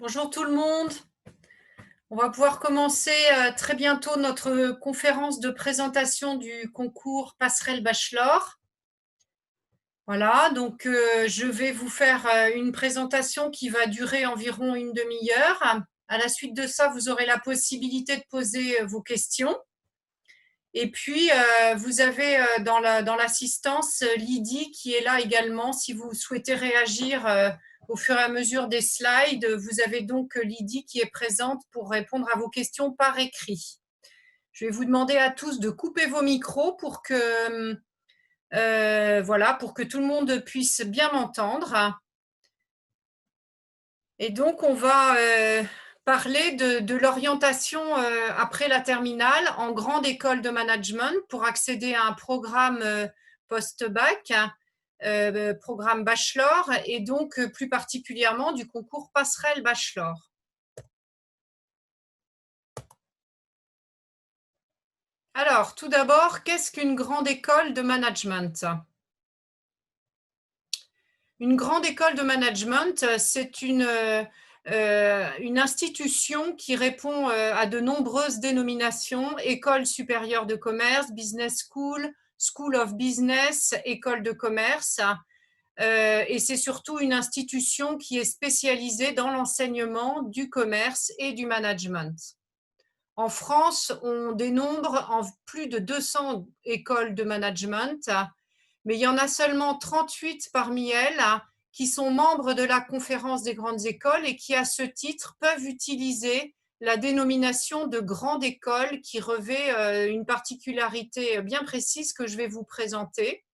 Bonjour tout le monde. On va pouvoir commencer très bientôt notre conférence de présentation du concours Passerelle Bachelor. Voilà, donc je vais vous faire une présentation qui va durer environ une demi-heure. À la suite de ça, vous aurez la possibilité de poser vos questions. Et puis, vous avez dans l'assistance Lydie qui est là également. Si vous souhaitez réagir au fur et à mesure des slides, vous avez donc Lydie qui est présente pour répondre à vos questions par écrit. Je vais vous demander à tous de couper vos micros pour que, voilà, pour que tout le monde puisse bien m'entendre. Et donc, on va parler de l'orientation après la terminale en grande école de management pour accéder à un programme post-bac, programme bachelor, et donc plus particulièrement du concours passerelle bachelor. Alors, tout d'abord, qu'est-ce qu'une grande école de management ? Une grande école de management, c'est une institution qui répond à de nombreuses dénominations: école supérieure de commerce, business school, school of business, école de commerce. Et c'est surtout une institution qui est spécialisée dans l'enseignement du commerce et du management. En France, on dénombre en plus de 200 écoles de management, mais il y en a seulement 38 parmi elles qui sont membres de la conférence des grandes écoles et qui, à ce titre, peuvent utiliser la dénomination de grande école qui revêt une particularité bien précise que je vais vous présenter.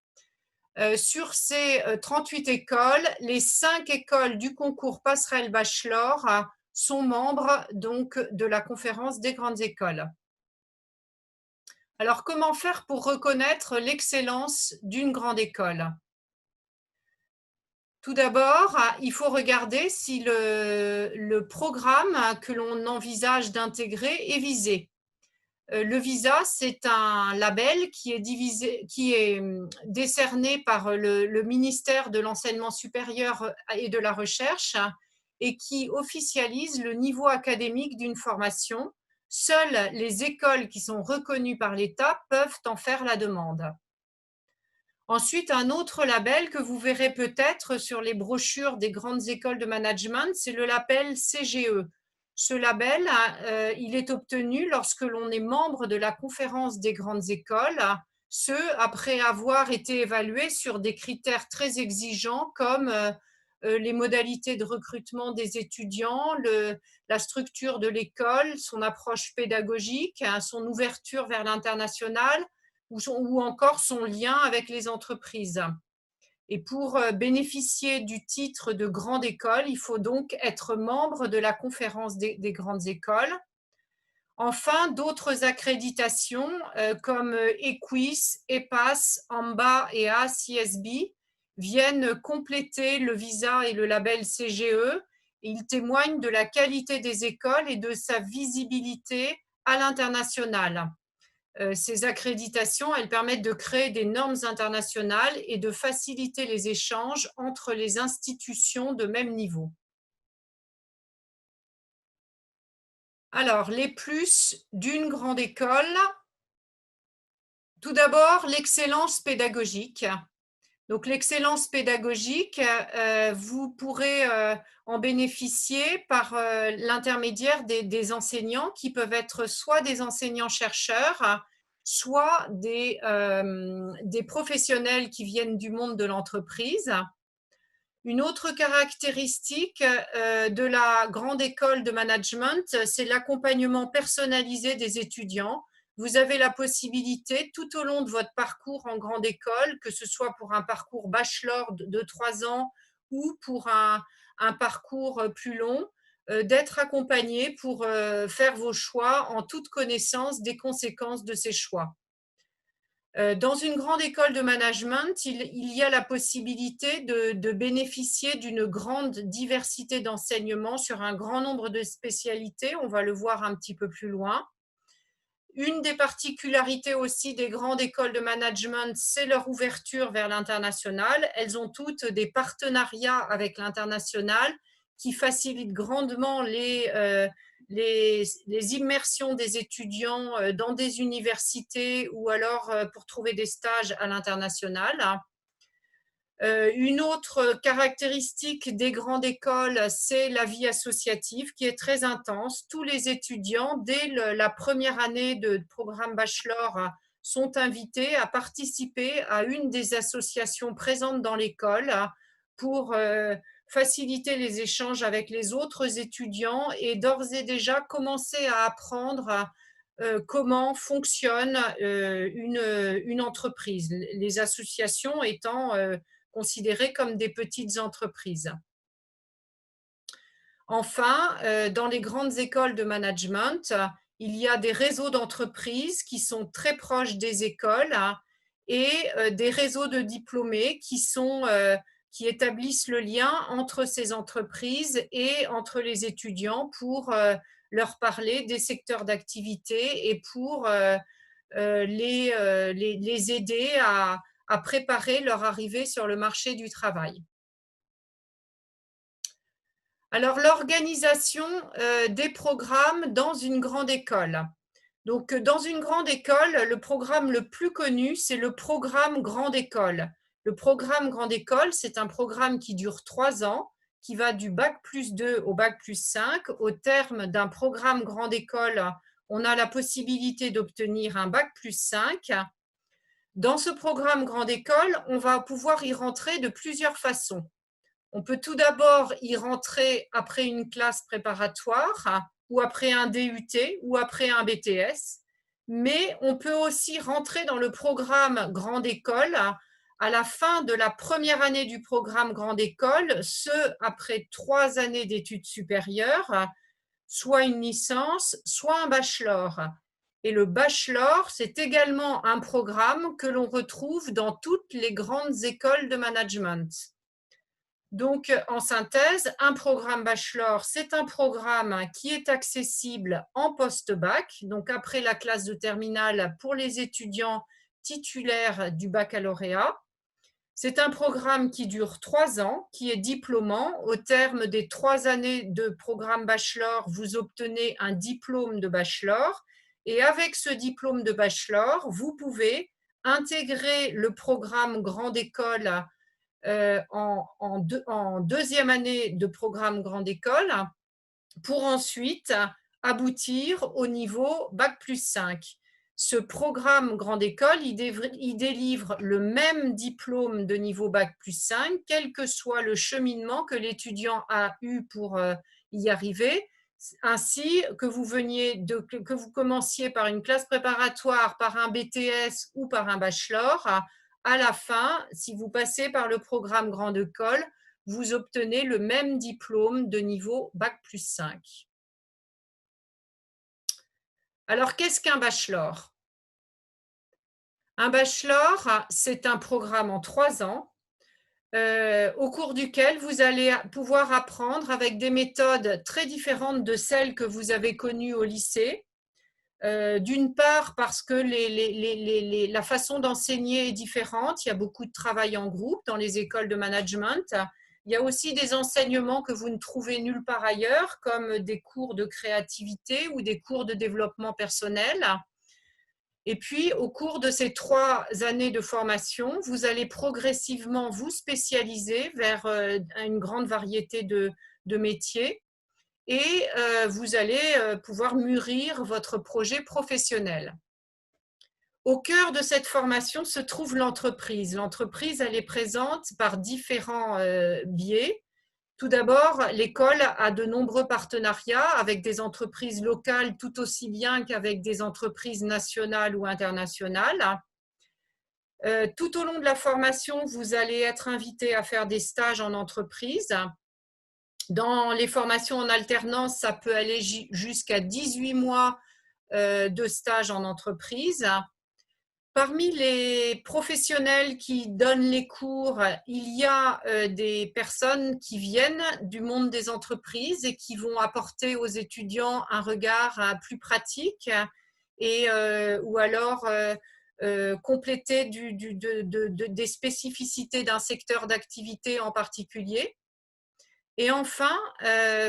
Sur ces 38 écoles, les 5 écoles du concours Passerelle Bachelor sont membres donc de la conférence des grandes écoles. Alors, comment faire pour reconnaître l'excellence d'une grande école ? Tout d'abord, il faut regarder si le programme que l'on envisage d'intégrer est visé. Le visa, c'est un label qui est décerné par le ministère de l'Enseignement supérieur et de la Recherche et qui officialise le niveau académique d'une formation. Seules les écoles qui sont reconnues par l'État peuvent en faire la demande. Ensuite, un autre label que vous verrez peut-être sur les brochures des grandes écoles de management, c'est le label CGE. Ce label, il est obtenu lorsque l'on est membre de la conférence des grandes écoles, ce après avoir été évalué sur des critères très exigeants comme les modalités de recrutement des étudiants, la structure de l'école, son approche pédagogique, son ouverture vers l'international, ou encore son lien avec les entreprises. Et pour bénéficier du titre de grande école, il faut donc être membre de la conférence des grandes écoles. Enfin, d'autres accréditations comme EQUIS, EPAS, AMBA et ACSB viennent compléter le visa et le label CGE. Ils témoignent de la qualité des écoles et de sa visibilité à l'international. Ces accréditations, elles permettent de créer des normes internationales et de faciliter les échanges entre les institutions de même niveau. Alors, les plus d'une grande école. Tout d'abord, l'excellence pédagogique. Donc, l'excellence pédagogique, vous pourrez en bénéficier par l'intermédiaire des enseignants qui peuvent être soit des enseignants-chercheurs, soit des professionnels qui viennent du monde de l'entreprise. Une autre caractéristique de la grande école de management, c'est l'accompagnement personnalisé des étudiants. Vous avez la possibilité tout au long de votre parcours en grande école, que ce soit pour un parcours bachelor de 3 ans ou pour un parcours plus long, d'être accompagné pour faire vos choix en toute connaissance des conséquences de ces choix. Dans une grande école de management, il y a la possibilité de bénéficier d'une grande diversité d'enseignements sur un grand nombre de spécialités. On va le voir un petit peu plus loin. Une des particularités aussi des grandes écoles de management, c'est leur ouverture vers l'international. Elles ont toutes des partenariats avec l'international qui facilite grandement les immersions des étudiants dans des universités ou alors pour trouver des stages à l'international. Une autre caractéristique des grandes écoles, c'est la vie associative qui est très intense. Tous les étudiants, dès la première année de programme bachelor, sont invités à participer à une des associations présentes dans l'école pour faciliter les échanges avec les autres étudiants et d'ores et déjà commencer à apprendre comment fonctionne une entreprise, les associations étant considérées comme des petites entreprises. Enfin, dans les grandes écoles de management, il y a des réseaux d'entreprises qui sont très proches des écoles et des réseaux de diplômés qui établissent le lien entre ces entreprises et entre les étudiants pour leur parler des secteurs d'activité et pour les aider à préparer leur arrivée sur le marché du travail. Alors, l'organisation des programmes dans une grande école. Donc, dans une grande école, le programme le plus connu, c'est le programme grande école. Le programme grande école, c'est un programme qui dure 3 ans, qui va du bac+2 au bac+5. Au terme d'un programme grande école, on a la possibilité d'obtenir un bac+5. Dans ce programme grande école, on va pouvoir y rentrer de plusieurs façons. On peut tout d'abord y rentrer après une classe préparatoire ou après un DUT ou après un BTS, mais on peut aussi rentrer dans le programme grande école à la fin de la première année du programme grande école, ce après 3 années d'études supérieures, soit une licence, soit un bachelor. Et le bachelor, c'est également un programme que l'on retrouve dans toutes les grandes écoles de management. Donc, en synthèse, un programme bachelor, c'est un programme qui est accessible en post-bac, donc après la classe de terminale pour les étudiants titulaires du baccalauréat. C'est un programme qui dure 3 ans, qui est diplômant. Au terme des 3 années de programme bachelor, vous obtenez un diplôme de bachelor. Et avec ce diplôme de bachelor, vous pouvez intégrer le programme grande école en deuxième année de programme grande école pour ensuite aboutir au niveau bac+5. Ce programme grande école, il délivre le même diplôme de niveau bac+5, quel que soit le cheminement que l'étudiant a eu pour y arriver, ainsi que vous commenciez par une classe préparatoire, par un BTS ou par un bachelor. À la fin, si vous passez par le programme grande école, vous obtenez le même diplôme de niveau bac+5. Alors, qu'est-ce qu'un bachelor? Un bachelor, c'est un programme en 3 ans au cours duquel vous allez pouvoir apprendre avec des méthodes très différentes de celles que vous avez connues au lycée. D'une part parce que la façon d'enseigner est différente, il y a beaucoup de travail en groupe dans les écoles de management. Il y a aussi des enseignements que vous ne trouvez nulle part ailleurs, comme des cours de créativité ou des cours de développement personnel. Et puis, au cours de ces 3 années de formation, vous allez progressivement vous spécialiser vers une grande variété de métiers et vous allez pouvoir mûrir votre projet professionnel. Au cœur de cette formation se trouve l'entreprise. L'entreprise, elle est présente par différents biais. Tout d'abord, l'école a de nombreux partenariats avec des entreprises locales tout aussi bien qu'avec des entreprises nationales ou internationales. Tout au long de la formation, vous allez être invité à faire des stages en entreprise. Dans les formations en alternance, ça peut aller jusqu'à 18 mois de stage en entreprise. Parmi les professionnels qui donnent les cours, il y a des personnes qui viennent du monde des entreprises et qui vont apporter aux étudiants un regard plus pratique et, ou alors compléter des spécificités d'un secteur d'activité en particulier. Et enfin,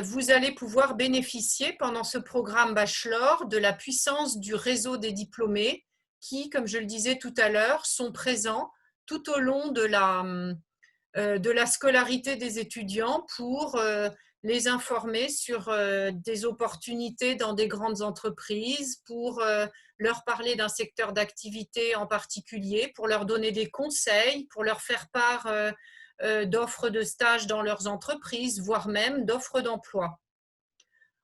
vous allez pouvoir bénéficier pendant ce programme bachelor de la puissance du réseau des diplômés qui, comme je le disais tout à l'heure, sont présents tout au long de la scolarité des étudiants pour les informer sur des opportunités dans des grandes entreprises, pour leur parler d'un secteur d'activité en particulier, pour leur donner des conseils, pour leur faire part d'offres de stage dans leurs entreprises, voire même d'offres d'emploi.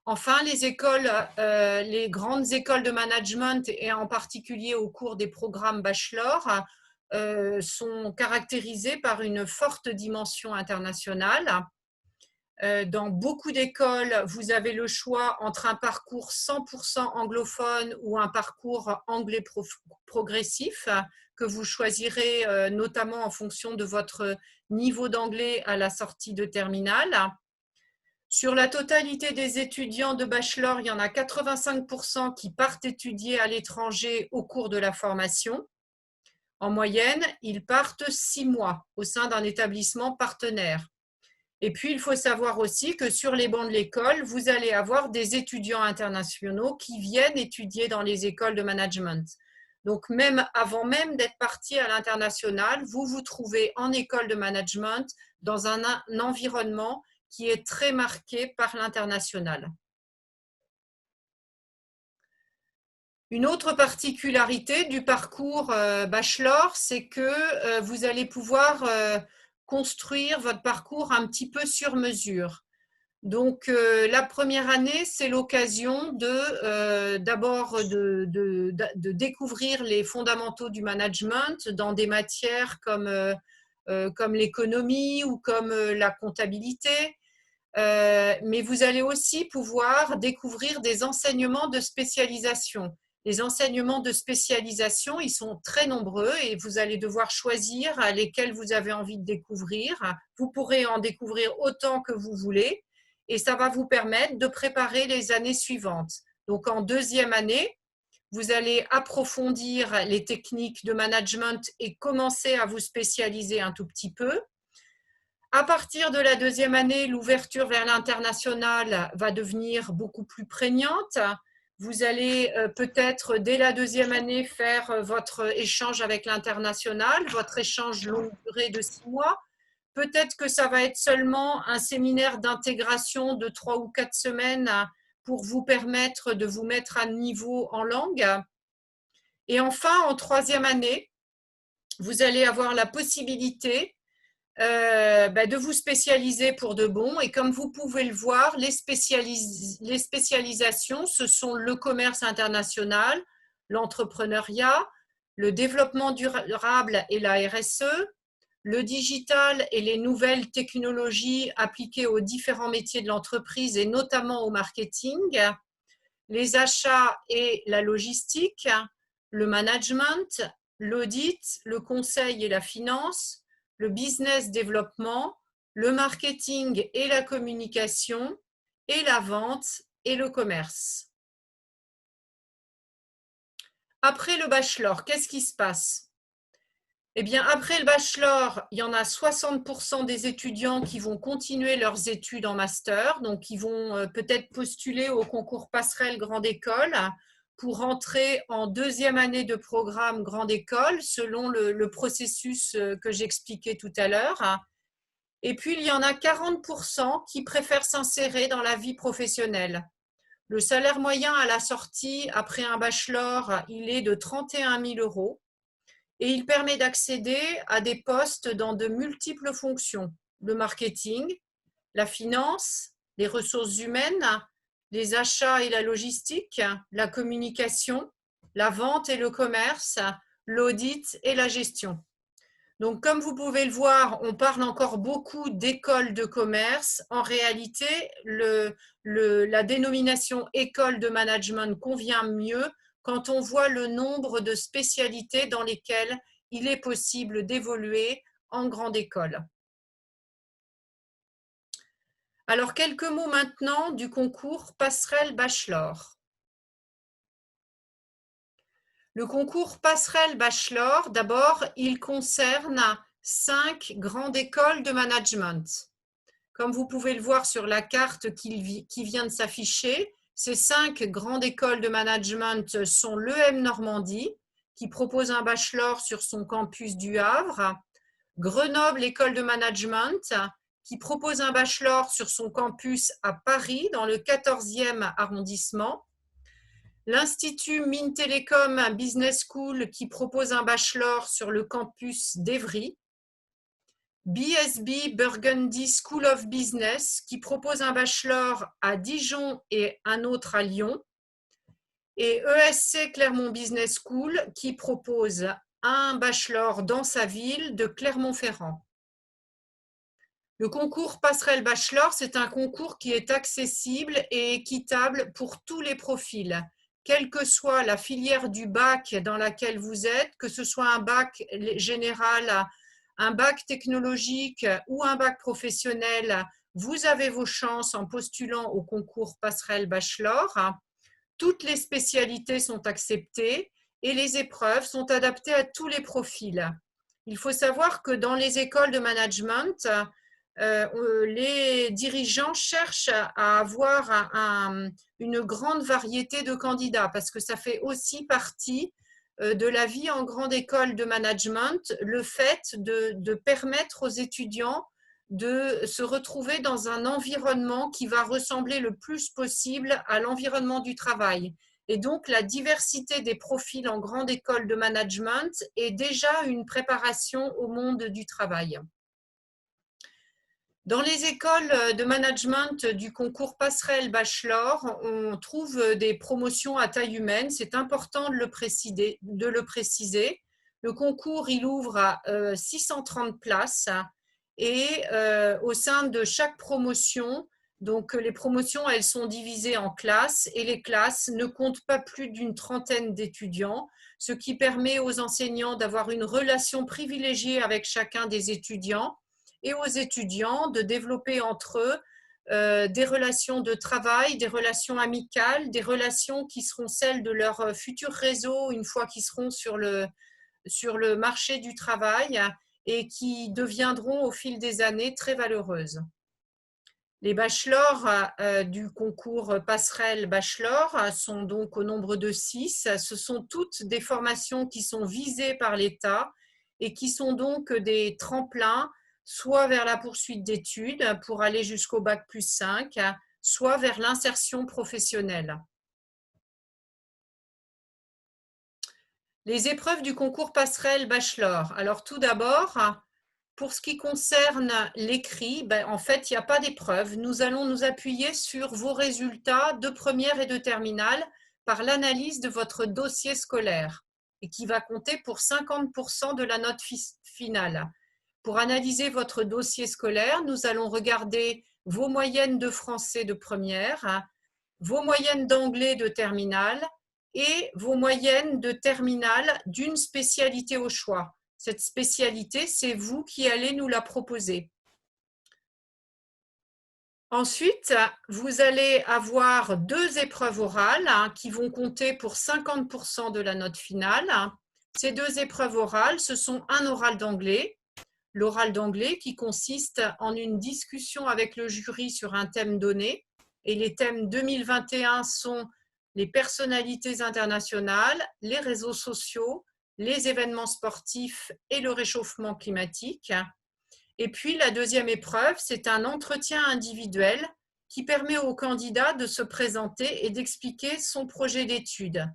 Enfin, les grandes écoles de management et en particulier au cours des programmes bachelor sont caractérisées par une forte dimension internationale. Dans beaucoup d'écoles, vous avez le choix entre un parcours 100% anglophone ou un parcours anglais progressif que vous choisirez notamment en fonction de votre niveau d'anglais à la sortie de terminale. Sur la totalité des étudiants de bachelor, il y en a 85% qui partent étudier à l'étranger au cours de la formation. En moyenne, ils partent 6 mois au sein d'un établissement partenaire. Et puis, il faut savoir aussi que sur les bancs de l'école, vous allez avoir des étudiants internationaux qui viennent étudier dans les écoles de management. Donc, même avant même d'être parti à l'international, vous vous trouvez en école de management dans un environnement qui est très marqué par l'international. Une autre particularité du parcours bachelor, c'est que vous allez pouvoir construire votre parcours un petit peu sur mesure. Donc, la première année, c'est l'occasion d'abord de découvrir les fondamentaux du management dans des matières comme l'économie ou comme la comptabilité. Mais vous allez aussi pouvoir découvrir des enseignements de spécialisation. Les enseignements de spécialisation, ils sont très nombreux et vous allez devoir choisir lesquels vous avez envie de découvrir. Vous pourrez en découvrir autant que vous voulez et ça va vous permettre de préparer les années suivantes. Donc, en deuxième année, vous allez approfondir les techniques de management et commencer à vous spécialiser un tout petit peu. À partir de la deuxième année, l'ouverture vers l'international va devenir beaucoup plus prégnante. Vous allez peut-être dès la deuxième année faire votre échange avec l'international, votre échange longue durée de 6 mois. Peut-être que ça va être seulement un séminaire d'intégration de 3 ou 4 semaines pour vous permettre de vous mettre à niveau en langue. Et enfin, en troisième année, vous allez avoir la possibilité de vous spécialiser pour de bon. Et comme vous pouvez le voir, les spécialisations, ce sont le commerce international, l'entrepreneuriat, le développement durable et la RSE, le digital et les nouvelles technologies appliquées aux différents métiers de l'entreprise et notamment au marketing, les achats et la logistique, le management, l'audit, le conseil et la finance, le business développement, le marketing et la communication, et la vente et le commerce. Après le bachelor, qu'est-ce qui se passe? Eh bien, après le bachelor, il y en a 60% des étudiants qui vont continuer leurs études en master, donc qui vont peut-être postuler au concours passerelle grande école pour entrer en deuxième année de programme grande école selon le processus que j'expliquais tout à l'heure. Et puis, il y en a 40% qui préfèrent s'insérer dans la vie professionnelle. Le salaire moyen à la sortie après un bachelor, il est de 31 000 euros et il permet d'accéder à des postes dans de multiples fonctions, le marketing, la finance, les ressources humaines, les achats et la logistique, la communication, la vente et le commerce, l'audit et la gestion. Donc, comme vous pouvez le voir, on parle encore beaucoup d'écoles de commerce. En réalité, la dénomination école de management convient mieux quand on voit le nombre de spécialités dans lesquelles il est possible d'évoluer en grande école. Alors, quelques mots maintenant du concours Passerelle Bachelor. Le concours Passerelle Bachelor, d'abord, il concerne 5 grandes écoles de management. Comme vous pouvez le voir sur la carte qui vient de s'afficher, ces 5 grandes écoles de management sont l'EM Normandie, qui propose un bachelor sur son campus du Havre, Grenoble École de Management, qui propose un bachelor sur son campus à Paris, dans le 14e arrondissement, l'Institut Mines Télécom Business School, qui propose un bachelor sur le campus d'Evry, BSB Burgundy School of Business, qui propose un bachelor à Dijon et un autre à Lyon, et ESC Clermont Business School, qui propose un bachelor dans sa ville de Clermont-Ferrand. Le concours Passerelle Bachelor, c'est un concours qui est accessible et équitable pour tous les profils, quelle que soit la filière du bac dans laquelle vous êtes, que ce soit un bac général, un bac technologique ou un bac professionnel, vous avez vos chances en postulant au concours Passerelle Bachelor. Toutes les spécialités sont acceptées et les épreuves sont adaptées à tous les profils. Il faut savoir que dans les écoles de management, les dirigeants cherchent à avoir une grande variété de candidats parce que ça fait aussi partie de la vie en grande école de management, le fait de permettre aux étudiants de se retrouver dans un environnement qui va ressembler le plus possible à l'environnement du travail. Et donc, la diversité des profils en grande école de management est déjà une préparation au monde du travail. Dans les écoles de management du concours Passerelle Bachelor, on trouve des promotions à taille humaine. C'est important de le préciser. Le concours, il ouvre à 630 places et au sein de chaque promotion, donc les promotions, elles sont divisées en classes et les classes ne comptent pas plus d'une trentaine d'étudiants, ce qui permet aux enseignants d'avoir une relation privilégiée avec chacun des étudiants et aux étudiants de développer entre eux des relations de travail, des relations amicales, des relations qui seront celles de leur futur réseau une fois qu'ils seront sur le marché du travail et qui deviendront au fil des années très valeureuses. Les bachelors du concours Passerelle Bachelor sont donc au nombre de 6. Ce sont toutes des formations qui sont visées par l'État et qui sont donc des tremplins soit vers la poursuite d'études pour aller jusqu'au bac+5, soit vers l'insertion professionnelle. Les épreuves du concours Passerelle Bachelor. Alors tout d'abord, pour ce qui concerne l'écrit, en fait, il n'y a pas d'épreuve. Nous allons nous appuyer sur vos résultats de première et de terminale par l'analyse de votre dossier scolaire et qui va compter pour 50% de la note finale. Pour analyser votre dossier scolaire, nous allons regarder vos moyennes de français de première, vos moyennes d'anglais de terminale et vos moyennes de terminale d'une spécialité au choix. Cette spécialité, c'est vous qui allez nous la proposer. Ensuite, vous allez avoir 2 épreuves orales qui vont compter pour 50% de la note finale. Ces 2 épreuves orales, ce sont un oral d'anglais. L'oral d'anglais qui consiste en une discussion avec le jury sur un thème donné. Et les thèmes 2021 sont les personnalités internationales, les réseaux sociaux, les événements sportifs et le réchauffement climatique. Et puis la deuxième épreuve, c'est un entretien individuel qui permet au candidat de se présenter et d'expliquer son projet d'études.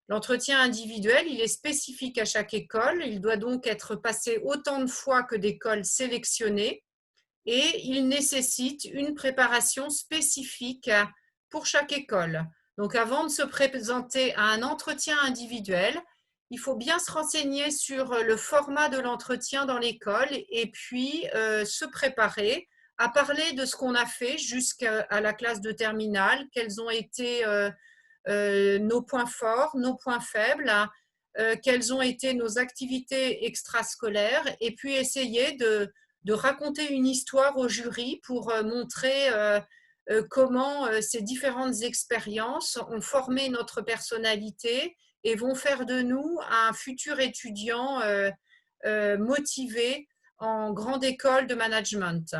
L'entretien individuel, il est spécifique à chaque école, il doit donc être passé autant de fois que d'écoles sélectionnées et il nécessite une préparation spécifique pour chaque école. Donc avant de se présenter à un entretien individuel, il faut bien se renseigner sur le format de l'entretien dans l'école et puis se préparer à parler de ce qu'on a fait jusqu'à la classe de terminale, quels ont été nos points forts, nos points faibles, quelles ont été nos activités extrascolaires et puis essayer de raconter une histoire au jury pour montrer comment ces différentes expériences ont formé notre personnalité et vont faire de nous un futur étudiant motivé en grande école de management.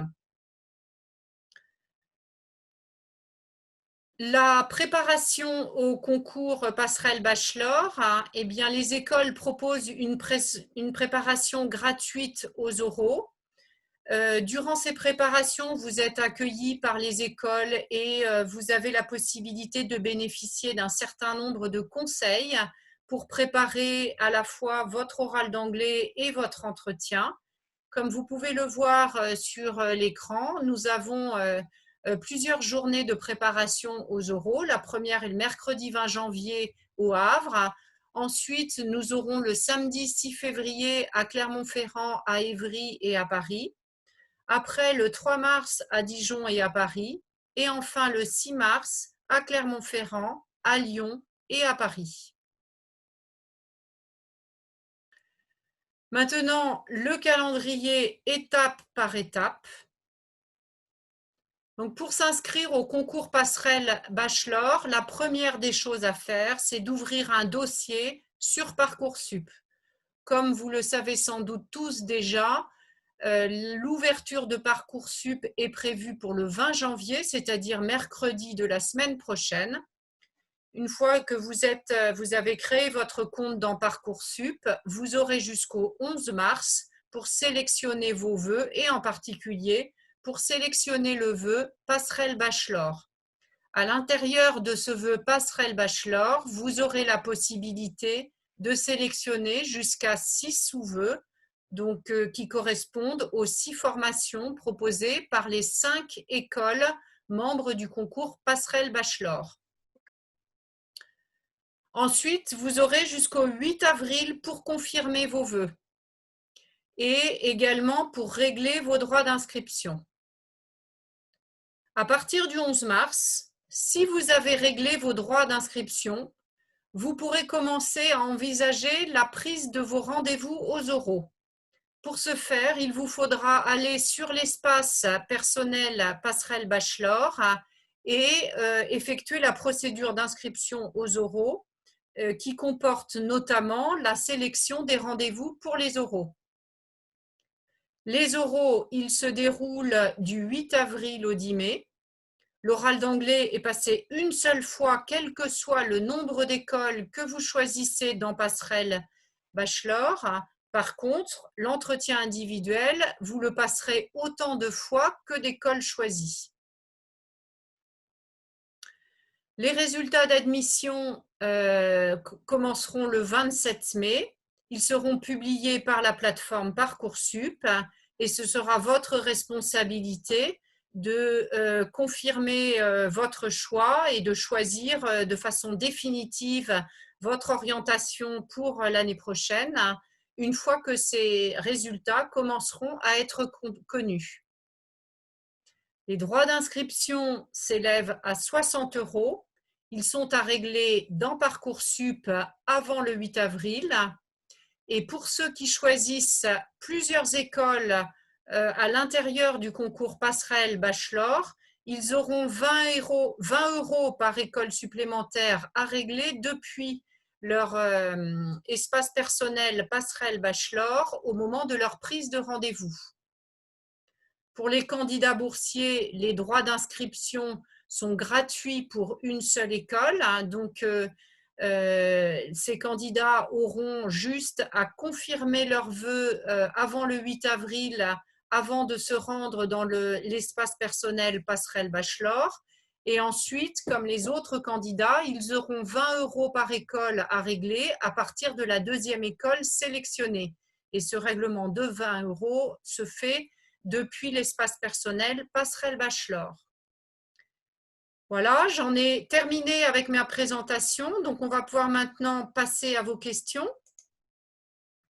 La préparation au concours passerelle bachelor, eh bien, les écoles proposent une préparation gratuite aux oraux. Durant ces préparations, vous êtes accueillis par les écoles et vous avez la possibilité de bénéficier d'un certain nombre de conseils pour préparer à la fois votre oral d'anglais et votre entretien. Comme vous pouvez le voir sur l'écran, nous avons plusieurs journées de préparation aux oraux. La première est le mercredi 20 janvier au Havre. Ensuite, nous aurons le samedi 6 février à Clermont-Ferrand, à Évry et à Paris. Après, le 3 mars à Dijon et à Paris. Et enfin, le 6 mars à Clermont-Ferrand, à Lyon et à Paris. Maintenant, le calendrier étape par étape. Donc, pour s'inscrire au concours passerelle bachelor, la première des choses à faire, c'est d'ouvrir un dossier sur Parcoursup. Comme vous le savez sans doute tous déjà, l'ouverture de Parcoursup est prévue pour le 20 janvier, c'est-à-dire mercredi de la semaine prochaine. Une fois que vous avez créé votre compte dans Parcoursup, vous aurez jusqu'au 11 mars pour sélectionner vos vœux et en particulier pour sélectionner le vœu passerelle bachelor. À l'intérieur de ce vœu passerelle bachelor, vous aurez la possibilité de sélectionner jusqu'à 6 sous-vœux, donc qui correspondent aux 6 formations proposées par les 5 écoles membres du concours passerelle bachelor. Ensuite, vous aurez jusqu'au 8 avril pour confirmer vos vœux et également pour régler vos droits d'inscription. À partir du 11 mars, si vous avez réglé vos droits d'inscription, vous pourrez commencer à envisager la prise de vos rendez-vous aux oraux. Pour ce faire, il vous faudra aller sur l'espace personnel passerelle bachelor et effectuer la procédure d'inscription aux oraux qui comporte notamment la sélection des rendez-vous pour les oraux. Les oraux, ils se déroulent du 8 avril au 10 mai. L'oral d'anglais est passé une seule fois, quel que soit le nombre d'écoles que vous choisissez dans passerelle bachelor. Par contre, l'entretien individuel, vous le passerez autant de fois que d'écoles choisies. Les résultats d'admission commenceront le 27 mai. Ils seront publiés par la plateforme Parcoursup et ce sera votre responsabilité de confirmer votre choix et de choisir de façon définitive votre orientation pour l'année prochaine, une fois que ces résultats commenceront à être connus. Les droits d'inscription s'élèvent à 60 €. Ils sont à régler dans Parcoursup avant le 8 avril. Et pour ceux qui choisissent plusieurs écoles à l'intérieur du concours passerelle bachelor, ils auront 20 € par école supplémentaire à régler depuis leur espace personnel passerelle bachelor au moment de leur prise de rendez-vous. Pour les candidats boursiers, les droits d'inscription sont gratuits pour une seule école. Donc, ces candidats auront juste à confirmer leurs vœux avant le 8 avril, avant de se rendre dans l'espace personnel passerelle bachelor. Et ensuite, comme les autres candidats, ils auront 20 € par école à régler à partir de la deuxième école sélectionnée. Et ce règlement de 20 € se fait depuis l'espace personnel passerelle bachelor. Voilà, j'en ai terminé avec ma présentation, donc on va pouvoir maintenant passer à vos questions.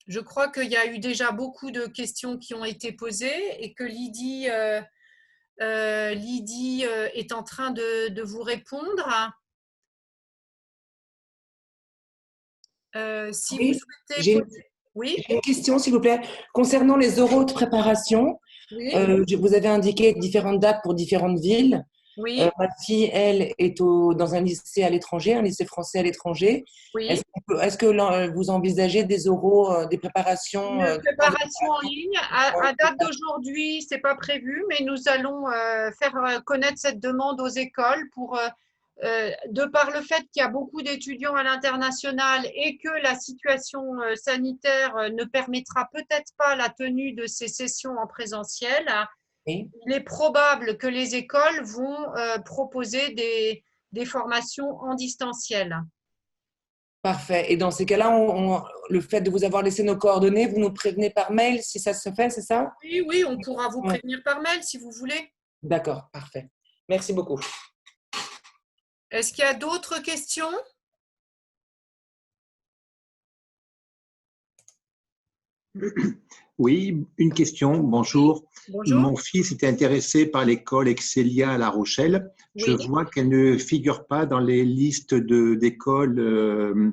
Je crois qu'il y a eu déjà beaucoup de questions qui ont été posées et que Lydie est en train de vous répondre. Si Oui, vous souhaitez j'ai poser… Oui, une question, s'il vous plaît. Concernant les oraux de préparation, oui, vous avez indiqué différentes dates pour différentes villes. oui, Ma fille, elle, est dans un lycée à l'étranger, un lycée français à l'étranger. oui. Est-ce que vous envisagez des oraux, des préparations, Une des cours de préparation en ligne. À date d'aujourd'hui, ce n'est pas prévu, mais nous allons faire connaître cette demande aux écoles pour de par le fait qu'il y a beaucoup d'étudiants à l'international et que la situation sanitaire ne permettra peut-être pas la tenue de ces sessions en présentiel, Oui. il est probable que les écoles vont proposer des formations en distanciel. Parfait. Et dans ces cas-là, le fait de vous avoir laissé nos coordonnées, vous nous prévenez par mail si ça se fait, c'est ça? Oui, oui, on pourra vous Ouais. prévenir par mail si vous voulez. D'accord, parfait. Merci beaucoup. Est-ce qu'il y a d'autres questions? Oui, une question. Bonjour. Bonjour. Mon fils était intéressé par l'école Excelia à La Rochelle. Je Oui. vois qu'elle ne figure pas dans les listes d'écoles.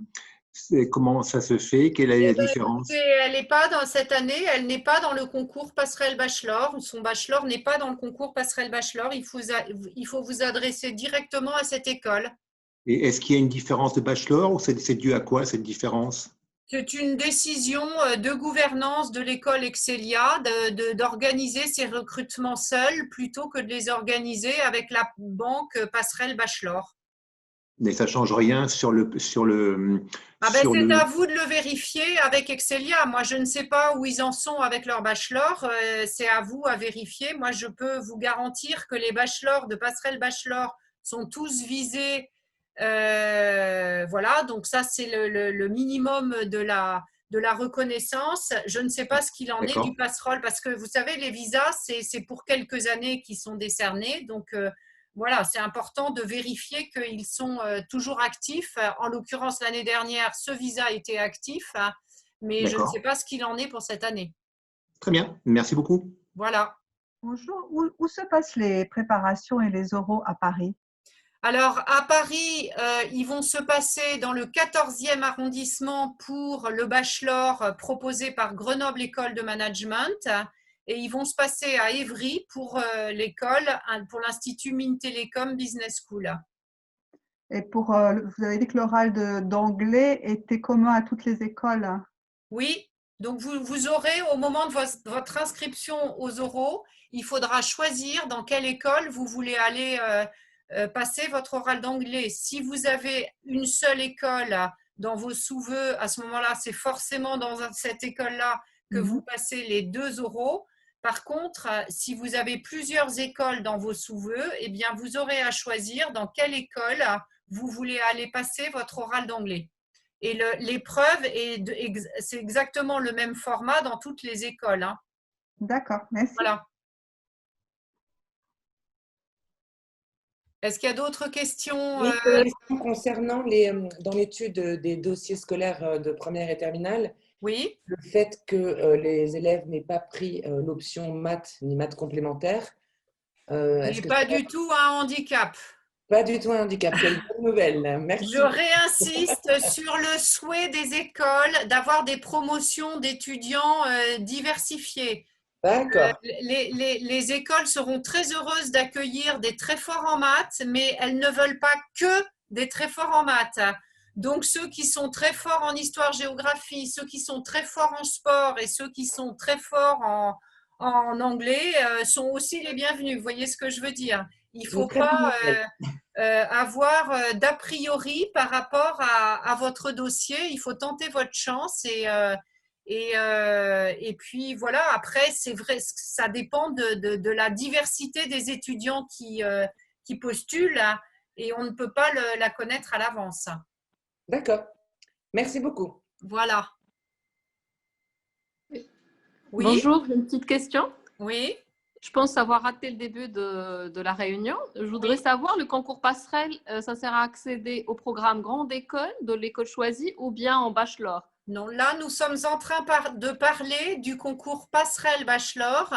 Comment ça se fait? Quelle est la différence? Écoutez, elle n'est pas dans cette année, elle n'est pas dans le concours passerelle bachelor. Son bachelor n'est pas dans le concours passerelle bachelor. Il faut vous adresser directement à cette école. Et est-ce qu'il y a une différence de bachelor ou c'est dû à quoi cette différence? C'est une décision de gouvernance de l'école Excelia d'organiser ses recrutements seuls plutôt que de les organiser avec la banque passerelle bachelor. Mais ça change rien Ah ben, sur c'est le. à vous de le vérifier avec Excelia. Moi, je ne sais pas où ils en sont avec leur bachelor. C'est à vous à vérifier. Moi, je peux vous garantir que les bachelors de passerelle bachelor sont tous visés. Voilà, donc ça, c'est le minimum de la reconnaissance. Je ne sais pas ce qu'il en est du D'accord. passerole parce que vous savez, les visas, c'est pour quelques années qui sont décernés. Donc, voilà, c'est important de vérifier qu'ils sont toujours actifs. En l'occurrence, l'année dernière, ce visa était actif, hein, mais je ne sais D'accord. pas ce qu'il en est pour cette année. Très bien. Merci beaucoup. Voilà. Bonjour, où se passent les préparations et les oraux à Paris? Alors, à Paris, ils vont se passer dans le 14e arrondissement pour le bachelor proposé par Grenoble École de Management. Et ils vont se passer à Évry pour l'école, pour l'Institut Mines Télécom Business School. Et vous avez dit que l'oral d'anglais était commun à toutes les écoles. Oui, donc vous aurez au moment de votre inscription aux oraux, il faudra choisir dans quelle école vous voulez aller passer votre oral d'anglais. Si vous avez une seule école dans vos sous-vœux, à ce moment-là, c'est forcément dans cette école-là que vous passez les 2 oraux. Par contre, si vous avez plusieurs écoles dans vos sous-vœux, eh bien, vous aurez à choisir dans quelle école vous voulez aller passer votre oral d'anglais. Et l'épreuve, c'est exactement le même format dans toutes les écoles, hein. D'accord, merci. Voilà. Est-ce qu'il y a d'autres questions? Oui, question concernant dans l'étude des dossiers scolaires de première et terminale, Oui. le fait que les élèves n'aient pas pris l'option maths ni maths complémentaires, est-ce Mais que pas c'est du tout un handicap. pas du tout un handicap? Quelle bonne nouvelle, merci. Je réinsiste sur le souhait des écoles d'avoir des promotions d'étudiants diversifiés. D'accord, Les écoles seront très heureuses d'accueillir des très forts en maths, mais elles ne veulent pas que des très forts en maths. Donc ceux qui sont très forts en histoire-géographie, ceux qui sont très forts en sport et ceux qui sont très forts en anglais sont aussi les bienvenus. Vous voyez ce que je veux dire? Il ne une faut très bonne pas nouvelle. avoir d'a priori par rapport à votre dossier. Il faut tenter votre chance et puis voilà, après, c'est vrai, ça dépend de la diversité des étudiants qui postulent, hein, et on ne peut pas la connaître à l'avance. D'accord, merci beaucoup. Voilà. Oui, Bonjour, j'ai une petite question. oui. Je pense avoir raté le début de la réunion. Je voudrais savoir, le concours passerelle, ça sert à accéder au programme grande école de l'école choisie ou bien en bachelor? Non, là, nous sommes en train de parler du concours passerelle bachelor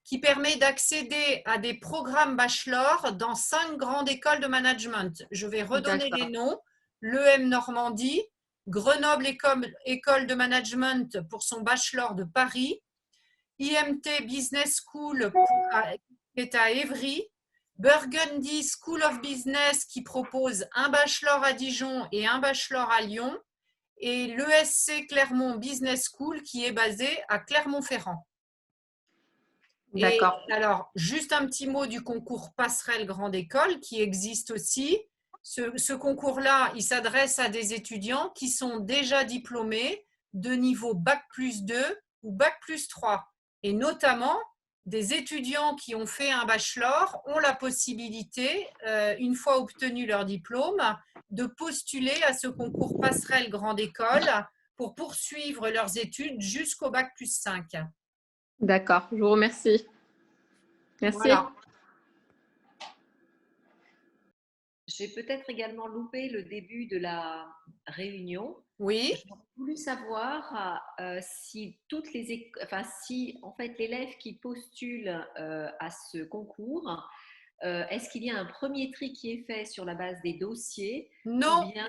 qui permet d'accéder à des programmes bachelor dans 5 grandes écoles de management. Je vais redonner les noms. L'EM Normandie, Grenoble École de Management pour son bachelor de Paris, IMT Business School qui est à Évry, Burgundy School of Business qui propose un bachelor à Dijon et un bachelor à Lyon, et l'ESC Clermont Business School qui est basé à Clermont-Ferrand. D'accord. Et alors, juste un petit mot du concours Passerelle Grande École qui existe aussi. Ce concours-là, il s'adresse à des étudiants qui sont déjà diplômés de niveau Bac+2 ou Bac+3. Et notamment, des étudiants qui ont fait un bachelor ont la possibilité, une fois obtenu leur diplôme, de postuler à ce concours passerelle grande école pour poursuivre leurs études jusqu'au Bac+5. D'accord, je vous remercie. Merci. Voilà. J'ai peut-être également loupé le début de la réunion. Oui. J'aurais voulu savoir si si en fait l'élève qui postule à ce concours, est-ce qu'il y a un premier tri qui est fait sur la base des dossiers? Non. Ou bien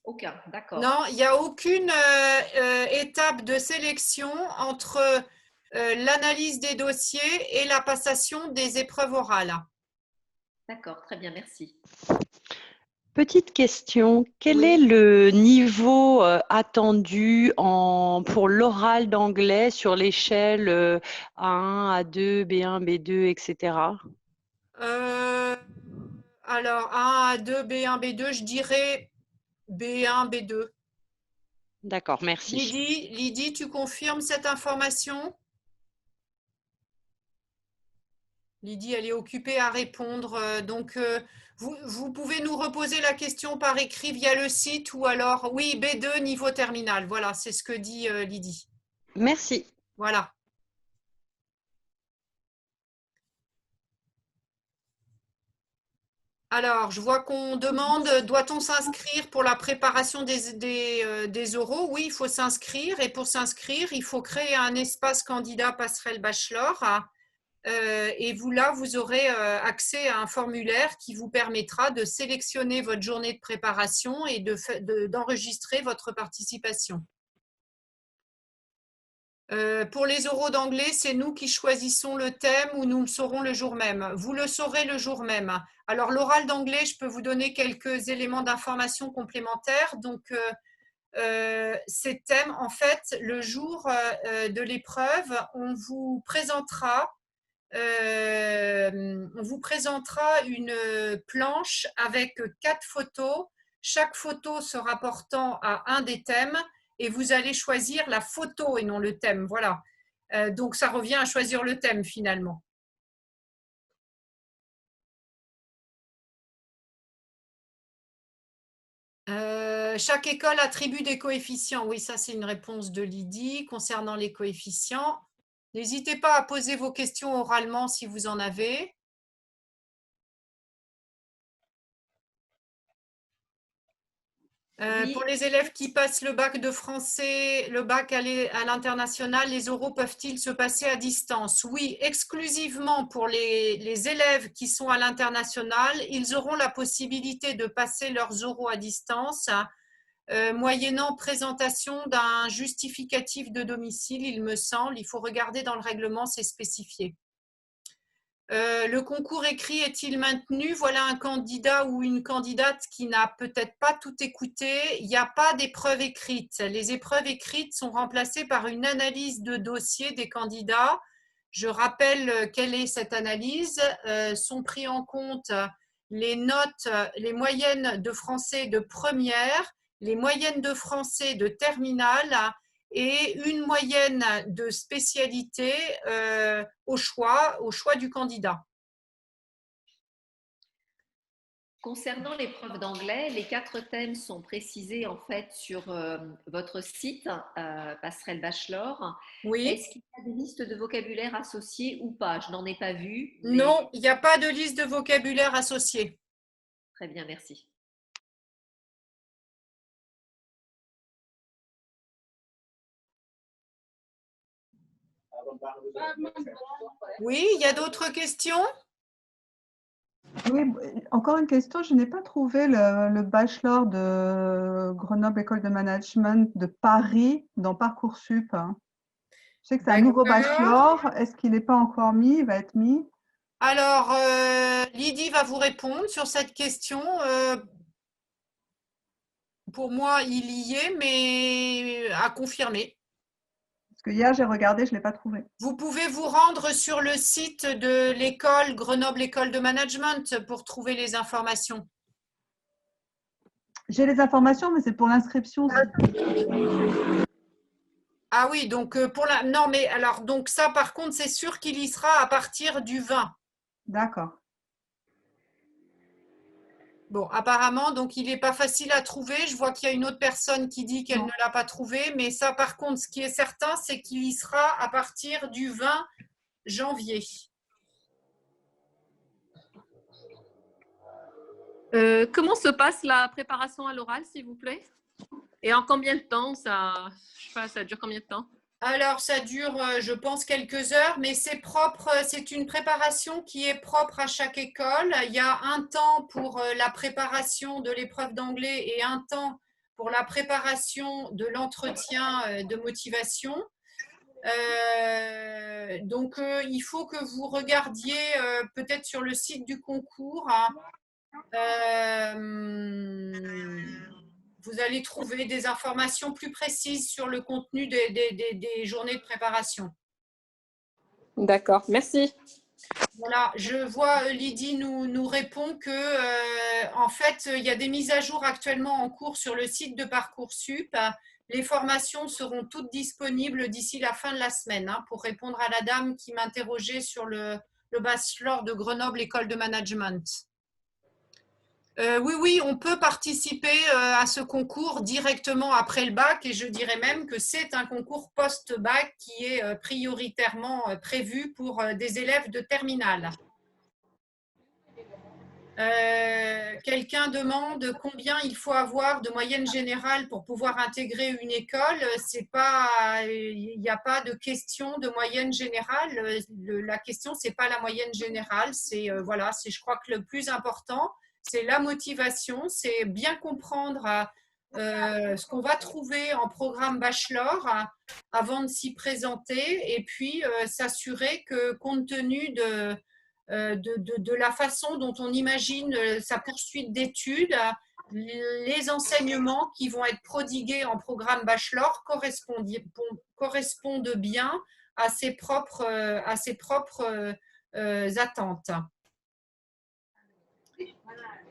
aucun, d'accord. Non, il n'y a aucune étape de sélection entre l'analyse des dossiers et la passation des épreuves orales. D'accord, très bien, merci. Petite question, quel Oui. est le niveau attendu pour l'oral d'anglais sur l'échelle A1, A2, B1, B2, etc. Alors, A1, A2, B1, B2, je dirais B1, B2. D'accord, merci. Lydie, tu confirmes cette information? Lydie, elle est occupée à répondre. Donc, vous pouvez nous reposer la question par écrit via le site ou alors, oui, B2, niveau terminal. Voilà, c'est ce que dit Lydie. Merci. Voilà. Alors, je vois qu'on demande, doit-on s'inscrire pour la préparation des oraux? Oui, il faut s'inscrire. Et pour s'inscrire, il faut créer un espace candidat passerelle bachelor. Et vous aurez accès à un formulaire qui vous permettra de sélectionner votre journée de préparation et d'enregistrer votre participation. Pour les oraux d'anglais, c'est nous qui choisissons le thème ou nous le saurons le jour même. Vous le saurez le jour même. Alors, l'oral d'anglais, je peux vous donner quelques éléments d'information complémentaires. Donc, ces thèmes, en fait, le jour de l'épreuve, on vous présentera une planche avec 4 photos, chaque photo se rapportant à un des thèmes et vous allez choisir la photo et non le thème. Voilà. Donc, ça revient à choisir le thème finalement. Chaque école attribue des coefficients. Oui, ça c'est une réponse de Lydie concernant les coefficients. N'hésitez pas à poser vos questions oralement si vous en avez. Oui. Pour les élèves qui passent le bac de français, le bac à l'international, les oraux peuvent-ils se passer à distance? Oui, exclusivement pour les élèves qui sont à l'international, ils auront la possibilité de passer leurs oraux à distance, moyennant présentation d'un justificatif de domicile, il me semble. Il faut regarder dans le règlement, c'est spécifié. Le concours écrit est-il maintenu? Voilà un candidat ou une candidate qui n'a peut-être pas tout écouté. Il n'y a pas d'épreuve écrite. Les épreuves écrites sont remplacées par une analyse de dossier des candidats. Je rappelle quelle est cette analyse. Sont pris en compte les notes, les moyennes de français de première, les moyennes de français de terminale et une moyenne de spécialité au choix du candidat. Concernant l'épreuve d'anglais, les 4 thèmes sont précisés en fait sur votre site Passerelle Bachelor. Oui. Est-ce qu'il y a des listes de vocabulaire associées ou pas? Je n'en ai pas vu. Mais... Non, il n'y a pas de liste de vocabulaire associée. Très bien, merci. Oui, il y a d'autres questions? Oui, encore une question. Je n'ai pas trouvé le bachelor de Grenoble École de Management de Paris dans Parcoursup. Je sais que c'est un nouveau bachelor. Est-ce qu'il n'est pas encore mis? Il va être mis? Alors, Lydie va vous répondre sur cette question. Pour moi, il y est, mais à confirmer. Parce que hier, j'ai regardé, je ne l'ai pas trouvé. Vous pouvez vous rendre sur le site de l'école Grenoble École de Management pour trouver les informations. J'ai les informations, mais c'est pour l'inscription. Ah oui, donc pour la… Non, mais alors, donc ça, par contre, c'est sûr qu'il y sera à partir du 20. D'accord. Bon, apparemment, donc il n'est pas facile à trouver. Je vois qu'il y a une autre personne qui dit qu'elle Non. ne l'a pas trouvé. Mais ça, par contre, ce qui est certain, c'est qu'il y sera à partir du 20 janvier. Comment se passe la préparation à l'oral, s'il vous plaît? Et en combien de temps ça, je sais pas, ça dure combien de temps? Alors, ça dure, je pense, quelques heures, mais c'est propre, c'est une préparation qui est propre à chaque école. Il y a un temps pour la préparation de l'épreuve d'anglais et un temps pour la préparation de l'entretien de motivation. Donc, il faut que vous regardiez peut-être sur le site du concours. Vous allez trouver des informations plus précises sur le contenu des journées de préparation. D'accord, merci. Voilà, je vois Lydie nous répond que en fait, il y a des mises à jour actuellement en cours sur le site de Parcoursup. Les formations seront toutes disponibles d'ici la fin de la semaine, pour répondre à la dame qui m'interrogeait sur le bachelor de Grenoble École de Management. Oui, on peut participer à ce concours directement après le bac et je dirais même que c'est un concours post-bac qui est prioritairement prévu pour des élèves de terminale. Quelqu'un demande combien il faut avoir de moyenne générale pour pouvoir intégrer une école. Il n'y a pas de question de moyenne générale. La question, ce n'est pas la moyenne générale. Voilà, je crois que le plus important, c'est la motivation, c'est bien comprendre ce qu'on va trouver en programme bachelor avant de s'y présenter et puis s'assurer que compte tenu de la façon dont on imagine sa poursuite d'études, les enseignements qui vont être prodigués en programme bachelor correspondent bien à ses propres attentes.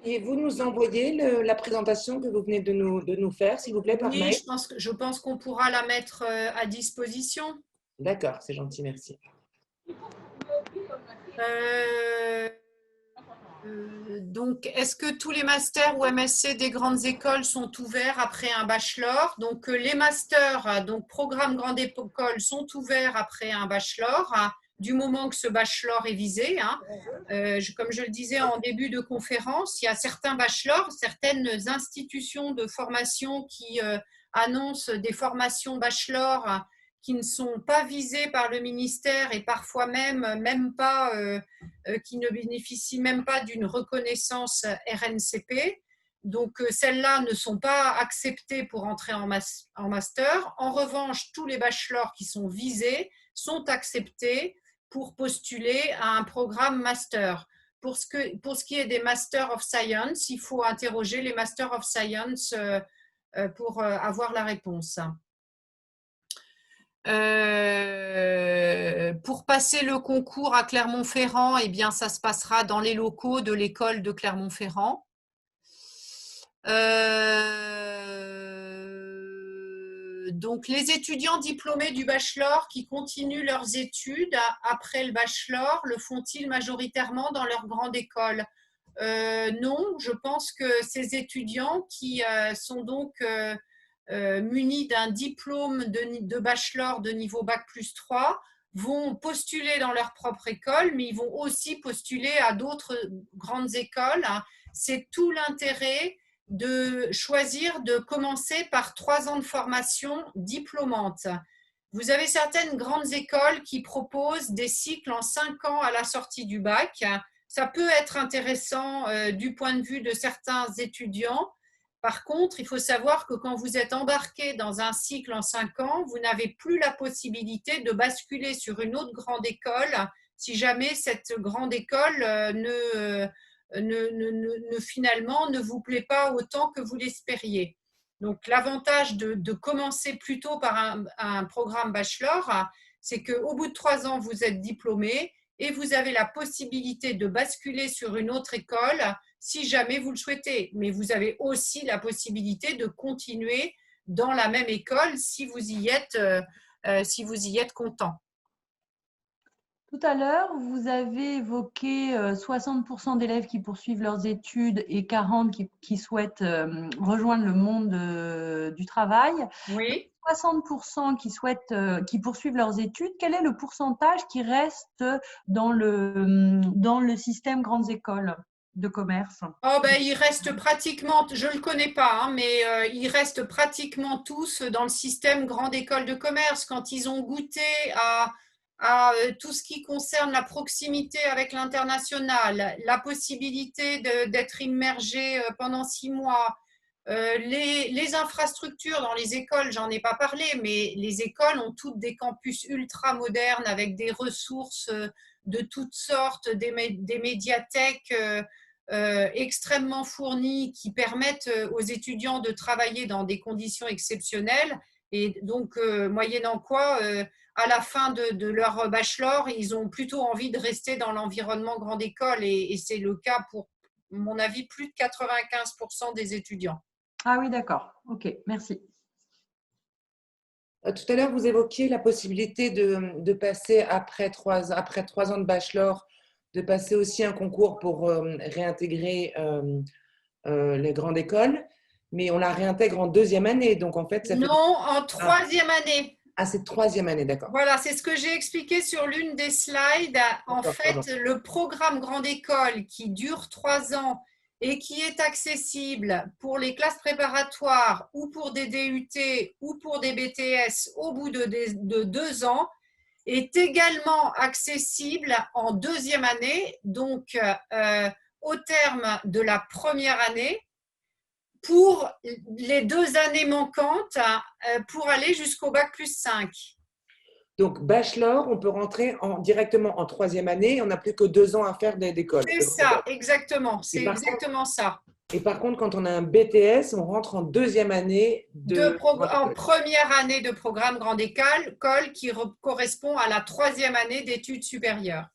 Et vous nous envoyez la présentation que vous venez de nous faire, s'il vous plaît, par mail? Oui, je pense qu'on pourra la mettre à disposition. D'accord, c'est gentil, merci. Donc, est-ce que tous les masters ou MSc des grandes écoles sont ouverts après un bachelor? Donc, les masters, donc programme grande école, sont ouverts après un bachelor, du moment que ce bachelor est visé. Comme je le disais en début de conférence, il y a certains bachelors, certaines institutions de formation qui annoncent des formations bachelor qui ne sont pas visées par le ministère et parfois même pas, qui ne bénéficient même pas d'une reconnaissance RNCP. Donc, celles-là ne sont pas acceptées pour entrer en master. En revanche, tous les bachelors qui sont visés sont acceptés pour postuler à un programme master. Pour ce qui est des Masters of Science, il faut interroger les Masters of Science pour avoir la réponse. Pour passer le concours à Clermont-Ferrand, eh bien, ça se passera dans les locaux de l'école de Clermont-Ferrand. Donc, les étudiants diplômés du bachelor qui continuent leurs études après le bachelor, le font-ils majoritairement dans leur grande école? Non, je pense que ces étudiants qui sont donc munis d'un diplôme de bachelor de niveau Bac+3 vont postuler dans leur propre école, mais ils vont aussi postuler à d'autres grandes écoles. C'est tout l'intérêt de choisir de commencer par 3 ans de formation diplômante. Vous avez certaines grandes écoles qui proposent des cycles en 5 ans à la sortie du bac. Ça peut être intéressant du point de vue de certains étudiants. Par contre, il faut savoir que quand vous êtes embarqué dans un cycle en 5 ans, vous n'avez plus la possibilité de basculer sur une autre grande école si jamais cette grande école finalement ne vous plaît pas autant que vous l'espériez. Donc, l'avantage de commencer plutôt par un programme bachelor, c'est qu'au bout de 3 ans, vous êtes diplômé et vous avez la possibilité de basculer sur une autre école si jamais vous le souhaitez. Mais vous avez aussi la possibilité de continuer dans la même école si vous y êtes content. Tout à l'heure, vous avez évoqué 60% d'élèves qui poursuivent leurs études et 40 qui souhaitent rejoindre le monde du travail. Oui. 60% qui poursuivent leurs études, quel est le pourcentage qui reste dans le système grandes écoles de commerce? Oh ben, il reste pratiquement, je ne le connais pas, hein, mais ils restent pratiquement tous dans le système grande école de commerce quand ils ont goûté à tout ce qui concerne la proximité avec l'international, la possibilité d'être immergé pendant 6 mois, les infrastructures dans les écoles, j'en ai pas parlé, mais les écoles ont toutes des campus ultra modernes avec des ressources de toutes sortes, des médiathèques extrêmement fournies qui permettent aux étudiants de travailler dans des conditions exceptionnelles. Et donc, moyennant quoi, à la fin de leur bachelor, ils ont plutôt envie de rester dans l'environnement grande école. Et c'est le cas pour, à mon avis, plus de 95% des étudiants. Ah oui, d'accord. OK, merci. Tout à l'heure, vous évoquiez la possibilité de passer après 3 ans de bachelor, de passer aussi un concours pour réintégrer les grandes écoles, mais on la réintègre en 2e année. Donc, en fait, ça fait… Non, en 3e année. Ah, c'est 3e année, d'accord. Voilà, c'est ce que j'ai expliqué sur l'une des slides. En fait, le programme grande école qui dure 3 ans et qui est accessible pour les classes préparatoires ou pour des DUT ou pour des BTS au bout de 2 ans est également accessible en 2e année, donc au terme de la première année, pour les 2 années manquantes pour aller jusqu'au bac+5. Donc, bachelor, on peut rentrer directement en 3e année. On n'a plus que 2 ans à faire d'école. C'est ça, exactement. C'est exactement ça. Et par contre, quand on a un BTS, on rentre en 2e année en première année de programme grande école qui correspond à la 3e année d'études supérieures.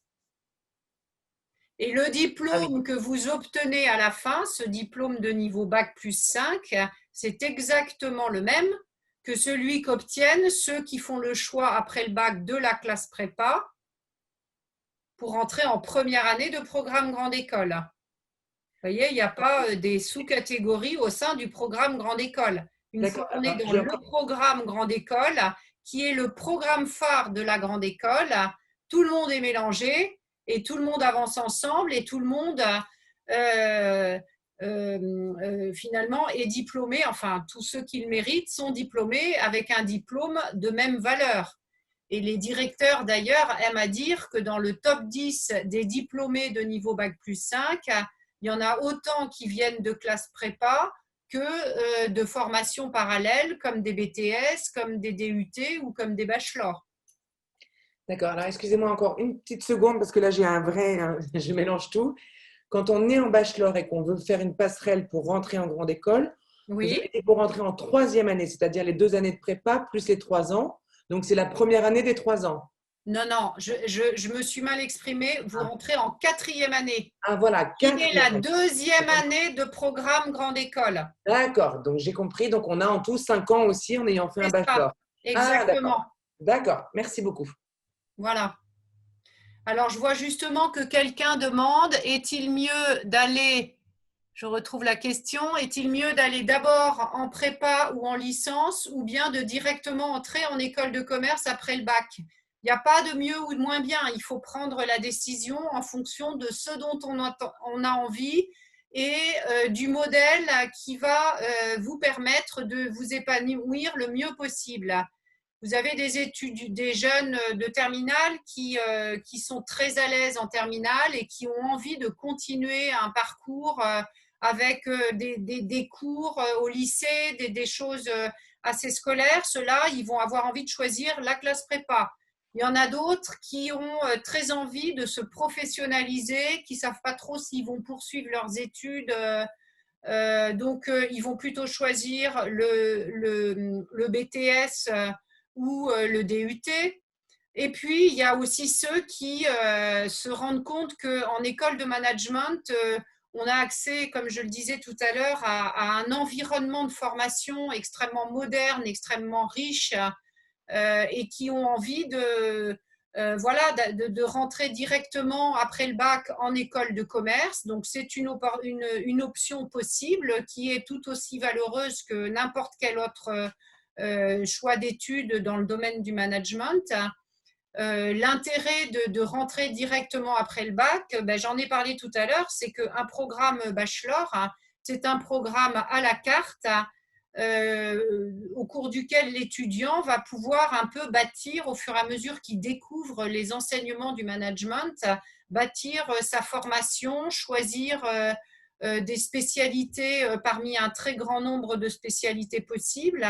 Et le diplôme que vous obtenez à la fin, ce diplôme de niveau bac+5, c'est exactement le même que celui qu'obtiennent ceux qui font le choix après le bac de la classe prépa pour entrer en première année de programme grande école. Vous voyez, il n'y a pas des sous-catégories au sein du programme grande école. Une fois qu'on est dans le programme grande école, qui est le programme phare de la grande école, tout le monde est mélangé et tout le monde avance ensemble et tout le monde finalement est diplômé, enfin tous ceux qui le méritent sont diplômés avec un diplôme de même valeur. Et les directeurs d'ailleurs aiment à dire que dans le top 10 des diplômés de niveau bac+5, il y en a autant qui viennent de classe prépa que de formations parallèles comme des BTS, comme des DUT ou comme des bachelors. D'accord. Alors, excusez-moi encore une petite seconde parce que là, je mélange tout. Quand on est en bachelor et qu'on veut faire une passerelle pour rentrer en grande école, vous avez été pour rentrer en 3e année, c'est-à-dire les 2 années de prépa plus les 3 ans. Donc, c'est la première année des 3 ans. Non, je me suis mal exprimée. Vous rentrez en 4e année. Ah, voilà. Qui est la 2e année de programme grande école. D'accord. Donc, j'ai compris. Donc, on a en tout 5 ans aussi en ayant fait un bachelor. Exactement. D'accord. Merci beaucoup. Voilà. Alors, je vois justement que quelqu'un demande, est-il mieux d'aller, je retrouve la question, est-il mieux d'aller d'abord en prépa ou en licence ou bien de directement entrer en école de commerce après le bac? Il n'y a pas de mieux ou de moins bien. Il faut prendre la décision en fonction de ce dont on a envie et du modèle qui va vous permettre de vous épanouir le mieux possible. Vous avez des jeunes de terminale qui sont très à l'aise en terminale et qui ont envie de continuer un parcours avec des cours au lycée, des choses assez scolaires. Ceux-là, ils vont avoir envie de choisir la classe prépa. Il y en a d'autres qui ont très envie de se professionnaliser, qui ne savent pas trop s'ils vont poursuivre leurs études. Donc, ils vont plutôt choisir le BTS ou le DUT. Et puis, il y a aussi ceux qui se rendent compte qu'en école de management, on a accès, comme je le disais tout à l'heure, à un environnement de formation extrêmement moderne, extrêmement riche, et qui ont envie de rentrer directement après le bac en école de commerce. Donc, c'est une option possible qui est tout aussi valeureuse que n'importe quel autre choix d'études dans le domaine du management. L'intérêt de rentrer directement après le bac, j'en ai parlé tout à l'heure, c'est qu'un programme bachelor, c'est un programme à la carte au cours duquel l'étudiant va pouvoir un peu bâtir, au fur et à mesure qu'il découvre les enseignements du management, bâtir sa formation, choisir des spécialités parmi un très grand nombre de spécialités possibles,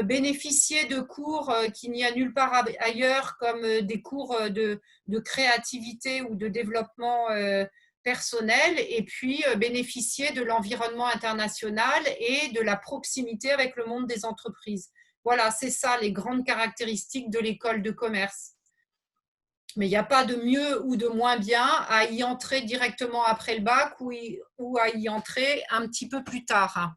bénéficier de cours qu'il n'y a nulle part ailleurs, comme des cours de créativité ou de développement personnel, et puis bénéficier de l'environnement international et de la proximité avec le monde des entreprises. Voilà, c'est ça les grandes caractéristiques de l'école de commerce. Mais il n'y a pas de mieux ou de moins bien à y entrer directement après le bac ou à y entrer un petit peu plus tard.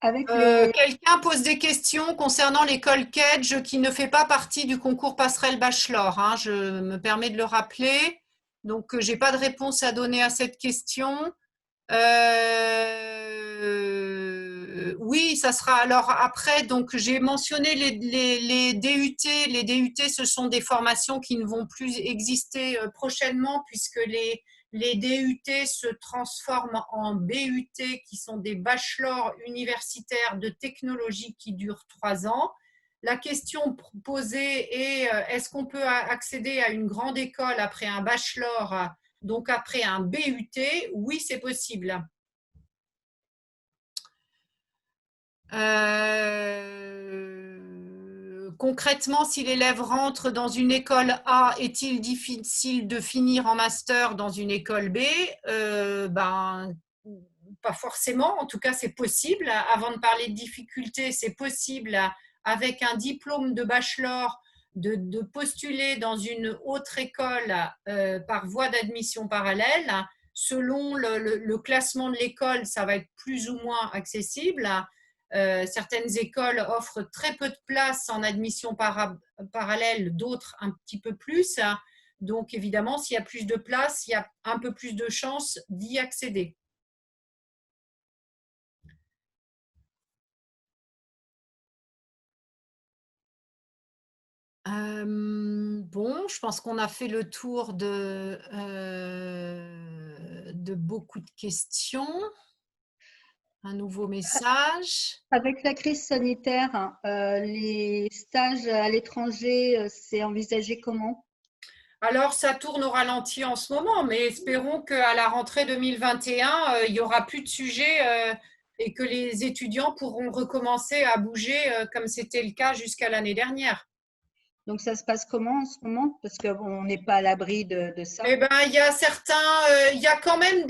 Quelqu'un pose des questions concernant l'école Kedge qui ne fait pas partie du concours passerelle bachelor. Je me permets de le rappeler. Donc, je n'ai pas de réponse à donner à cette question. Oui, ça sera. Alors après, donc j'ai mentionné les DUT. Les DUT, ce sont des formations qui ne vont plus exister prochainement puisque les DUT se transforment en BUT, qui sont des bachelors universitaires de technologie qui durent 3 ans. La question posée est, est-ce qu'on peut accéder à une grande école après un bachelor, donc après un BUT? Oui, c'est possible. Concrètement, si l'élève rentre dans une école A, est-il difficile de finir en master dans une école B? Pas forcément, en tout cas c'est possible. Avant de parler de difficultés, c'est possible avec un diplôme de bachelor de postuler dans une autre école par voie d'admission parallèle. Selon le classement de l'école, ça va être plus ou moins accessible. Certaines écoles offrent très peu de places en admission parallèle, d'autres un petit peu plus. Donc évidemment, s'il y a plus de places, il y a un peu plus de chances d'y accéder. Bon, je pense qu'on a fait le tour de beaucoup de questions. Un nouveau message. Avec la crise sanitaire, les stages à l'étranger, c'est envisagé comment? Alors, ça tourne au ralenti en ce moment, mais espérons qu'à la rentrée 2021, il n'y aura plus de sujet et que les étudiants pourront recommencer à bouger comme c'était le cas jusqu'à l'année dernière. Donc, ça se passe comment en ce moment? Parce qu'on n'est pas à l'abri de ça. Eh ben, il y a certains, il y a quand même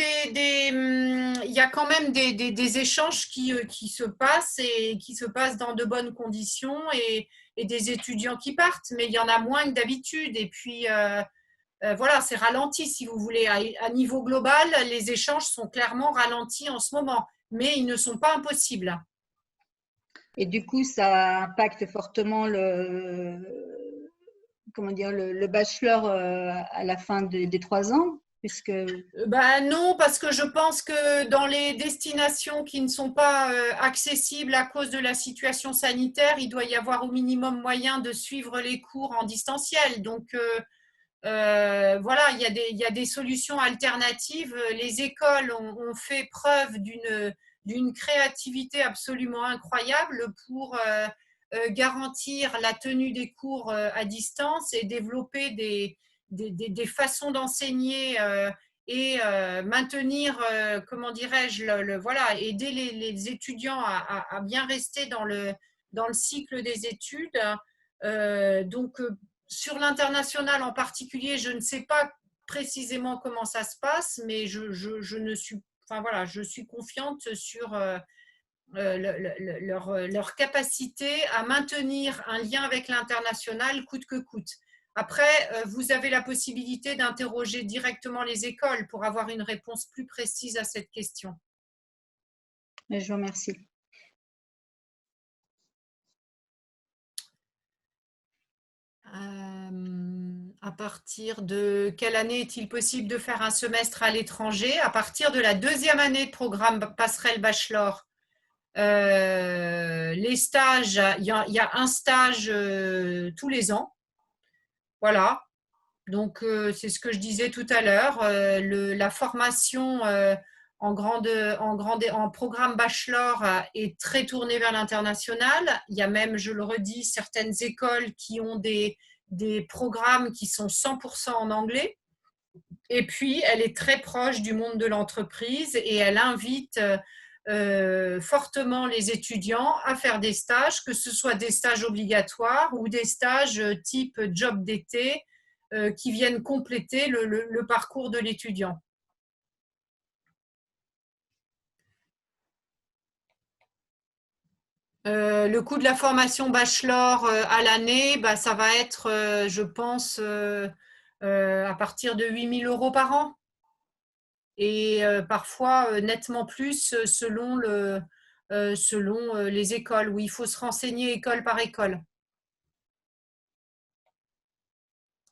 des échanges qui se passent et qui se passent dans de bonnes conditions et des étudiants qui partent, mais il y en a moins que d'habitude. Et puis, voilà, c'est ralenti si vous voulez. À niveau global, les échanges sont clairement ralentis en ce moment, mais ils ne sont pas impossibles. Et du coup, ça impacte fortement le bachelor à la fin des 3 ans, puisque… Non, parce que je pense que dans les destinations qui ne sont pas accessibles à cause de la situation sanitaire, il doit y avoir au minimum moyen de suivre les cours en distanciel. Donc, voilà, il y a des solutions alternatives. Les écoles ont fait preuve d'une créativité absolument incroyable pour garantir la tenue des cours à distance et développer des façons d'enseigner et maintenir, comment dirais-je, voilà, aider les étudiants à bien rester dans le cycle des études. Donc, sur l'international en particulier, je ne sais pas précisément comment ça se passe, mais je suis confiante sur leur capacité à maintenir un lien avec l'international coûte que coûte. Après, vous avez la possibilité d'interroger directement les écoles pour avoir une réponse plus précise à cette question. Je vous remercie. À partir de quelle année est-il possible de faire un semestre à l'étranger? À partir de la 2e année de programme Passerelle Bachelor. Les stages, il y a un stage tous les ans. Voilà. Donc, c'est ce que je disais tout à l'heure. La formation en programme bachelor est très tournée vers l'international. Il y a même, je le redis, certaines écoles qui ont des programmes qui sont 100% en anglais. Et puis, elle est très proche du monde de l'entreprise et elle invite fortement les étudiants à faire des stages, que ce soit des stages obligatoires ou des stages type job d'été qui viennent compléter le parcours de l'étudiant. Le coût de la formation bachelor à l'année, bah, ça va être, je pense, à partir de 8 000 € par an. Et parfois nettement plus selon les écoles, où il faut se renseigner école par école.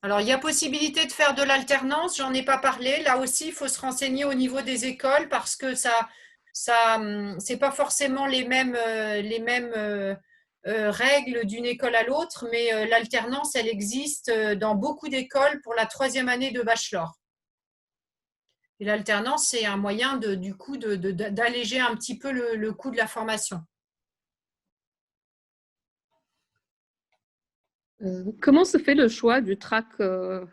Alors, il y a possibilité de faire de l'alternance, j'en ai pas parlé. Là aussi, il faut se renseigner au niveau des écoles parce que c'est pas forcément les mêmes règles d'une école à l'autre, mais l'alternance, elle existe dans beaucoup d'écoles pour la 3e année de bachelor. Et l'alternance, c'est un moyen du coup d'alléger un petit peu le coût de la formation. Comment se fait le choix du track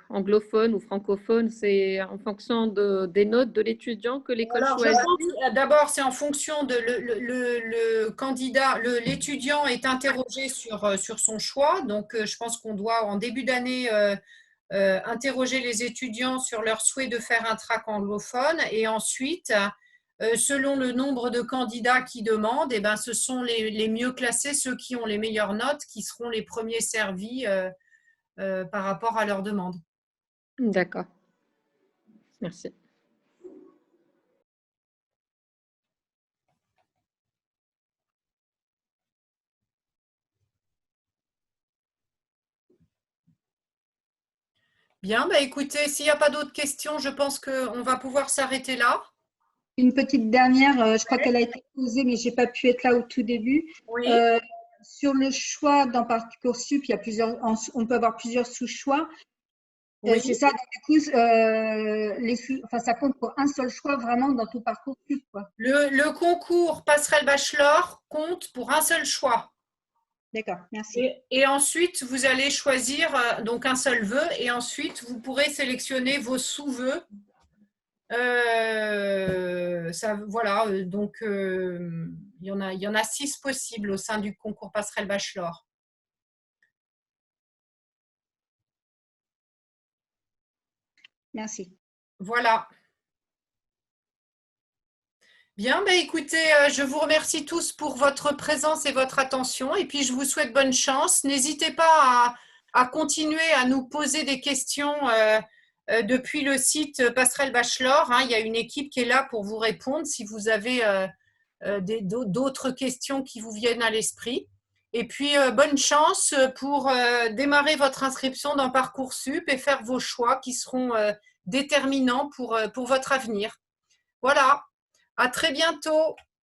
anglophone ou francophone? C'est en fonction des notes de l'étudiant que l'école choisit? D'abord, c'est en fonction de le candidat, l'étudiant est interrogé sur son choix. Donc, je pense qu'on doit, en début d'année, interroger les étudiants sur leur souhait de faire un track anglophone. Et ensuite, selon le nombre de candidats qui demandent, eh ben, ce sont les mieux classés, ceux qui ont les meilleures notes, qui seront les premiers servis par rapport à leur demande. D'accord. Merci. Bien, bah écoutez, s'il n'y a pas d'autres questions, je pense qu'on va pouvoir s'arrêter là. Une petite dernière, je crois qu'elle a été posée, mais je n'ai pas pu être là au tout début. Oui. Sur le choix dans Parcoursup, il y a on peut avoir plusieurs sous-choix. Oui. C'est ça, du coup, ça compte pour un seul choix vraiment dans tout Parcoursup, quoi. Le concours Passerelle Bachelor compte pour un seul choix. D'accord, merci. Et ensuite, vous allez choisir donc un seul vœu et ensuite, vous pourrez sélectionner vos sous-vœux. Voilà, donc il y en a 6 possibles au sein du concours Passerelle Bachelor. Merci. Voilà. Bien, bah écoutez, je vous remercie tous pour votre présence et votre attention et puis je vous souhaite bonne chance. N'hésitez pas à continuer à nous poser des questions depuis le site Passerelle Bachelor. Il y a une équipe qui est là pour vous répondre si vous avez d'autres questions qui vous viennent à l'esprit. Et puis, bonne chance pour démarrer votre inscription dans Parcoursup et faire vos choix qui seront déterminants pour votre avenir. Voilà, à très bientôt.